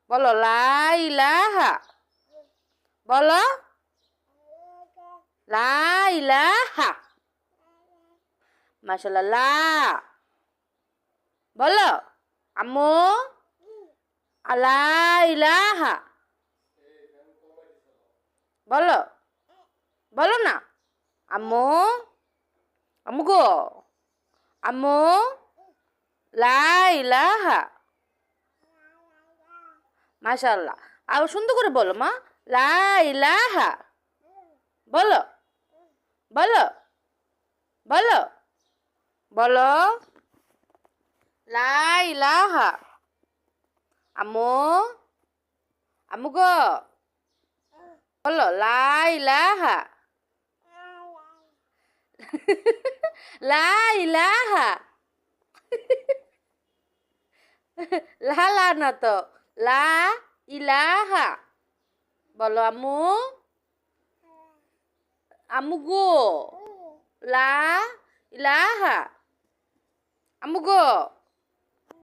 বলো লা ইলাহা। বলো লা ইলাহা। মাশাআল্লাহ লা। বলো আম্মু লা ইলাহা। বলো বলো না আম্মু। আম্মু গো আম্মু লা ইলাহা। মাশাআল্লাহ আর সুন্দর করে বলো মা লা ইলাহা। বলো বলো বলো বলো লা ইলাহা। আম্মু আম্মু গো বলো লা ইলাহা। লা ইলাহা। লা লা না তো লা ইলাহা। বলো আম্মু আম্মু গো লা ইলাহা। আম্মু গো